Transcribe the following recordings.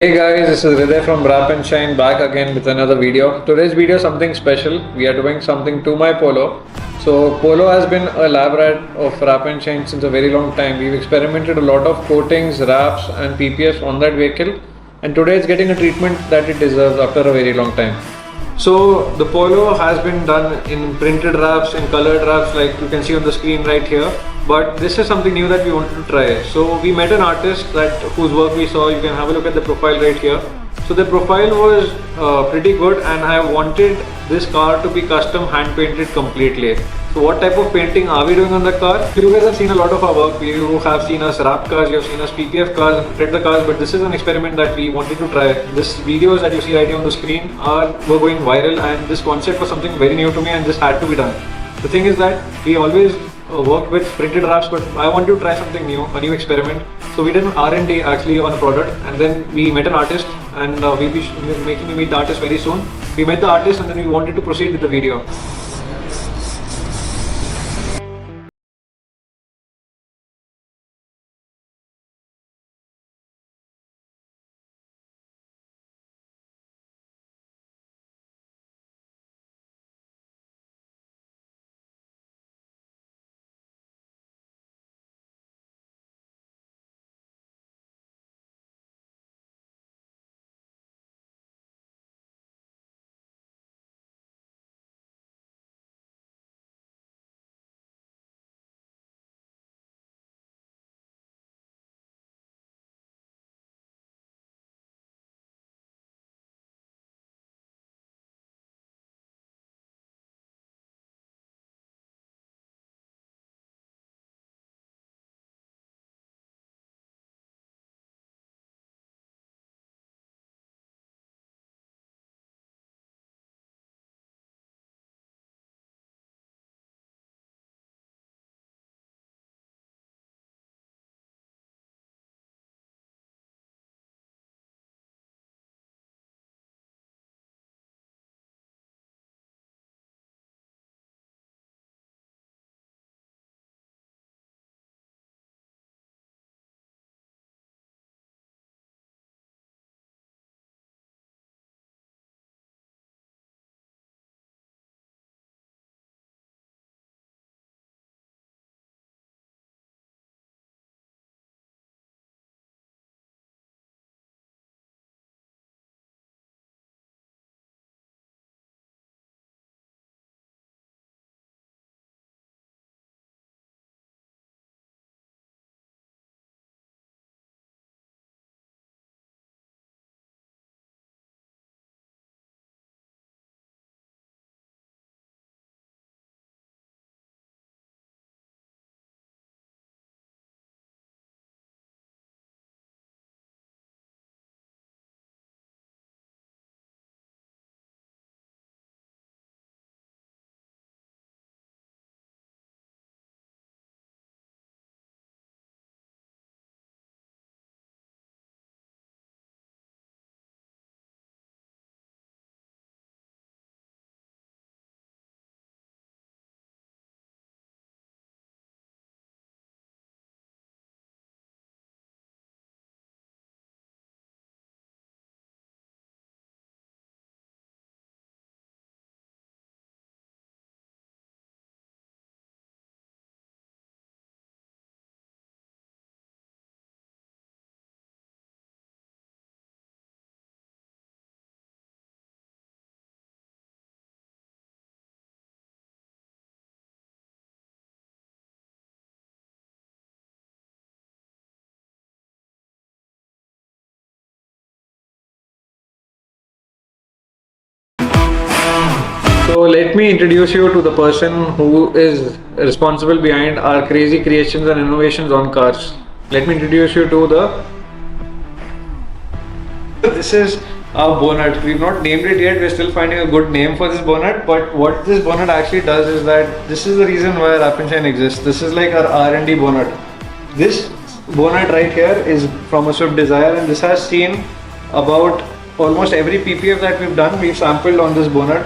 Hey guys, this is Hriday from Wrap and Shine back again with another video. Today's video is something special. We are doing something to my Polo. So Polo has been a lab rat of Wrap and Shine since a very long time. We've experimented a lot of coatings, wraps and PPFs on that vehicle, and today it's getting a treatment that it deserves after a very long time. So the Polo has been done in printed wraps, in colored wraps like you can see on the screen right here. But this is something new that we wanted to try. So we met an artist whose work we saw. You can have a look at the profile right here. So the profile was pretty good, and I wanted this car to be custom hand painted completely. So what type of painting are we doing on the car? You guys have seen a lot of our work. You have seen us wrap cars, you have seen us PPF cars and print the cars, but this is an experiment that we wanted to try. This videos that you see right here on the screen were going viral, and this concept was something very new to me, and this had to be done. The thing is that we always worked with printed wraps, but I wanted to try something new, a new experiment. So we did an R&D actually on a product, and then we met an artist, and we'll be making you meet the artist very soon. We met the artist, and then we wanted to proceed with the video. So let me introduce you to the person who is responsible behind our crazy creations and innovations on cars. Let me introduce you to This is our bonnet. We've not named it yet. We're still finding a good name for this bonnet. But what this bonnet actually does is that this is the reason why Wrap and Shine exists. This is like our R&D bonnet. This bonnet right here is from a Swift Desire, and this has seen about almost every PPF that we've done. We've sampled on this bonnet.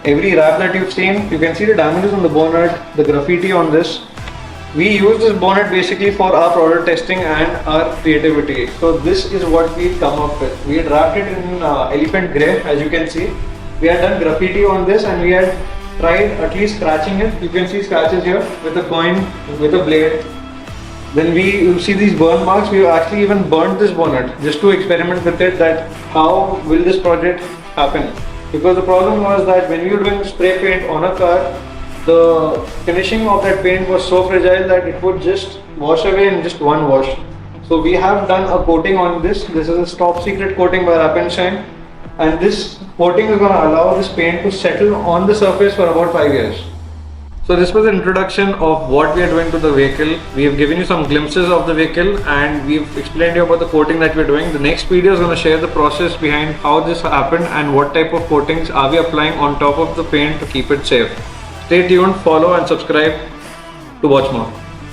Every wrap that you've seen, you can see the damages on the bonnet, the graffiti on this. we use this bonnet basically for our product testing and our creativity. So this is what we come up with. We had wrapped it in elephant grey, as you can see. We had done graffiti on this and we had tried at least scratching it. You can see scratches here with a coin, with a blade. Then you see these burn marks. We actually even burned this bonnet just to experiment with it, that how will this project happen. Because the problem was that when we were doing spray paint on a car, the finishing of that paint was so fragile that it would just wash away in just one wash. So we have done a coating on this. This is a top secret coating by Wrap and Shine, and this coating is going to allow this paint to settle on the surface for about 5 years. So this was an introduction of what we are doing to the vehicle. We have given you some glimpses of the vehicle and we've explained you about the coating that we're doing. The next video is going to share the process behind how this happened and what type of coatings are we applying on top of the paint to keep it safe. Stay tuned, follow and subscribe to watch more.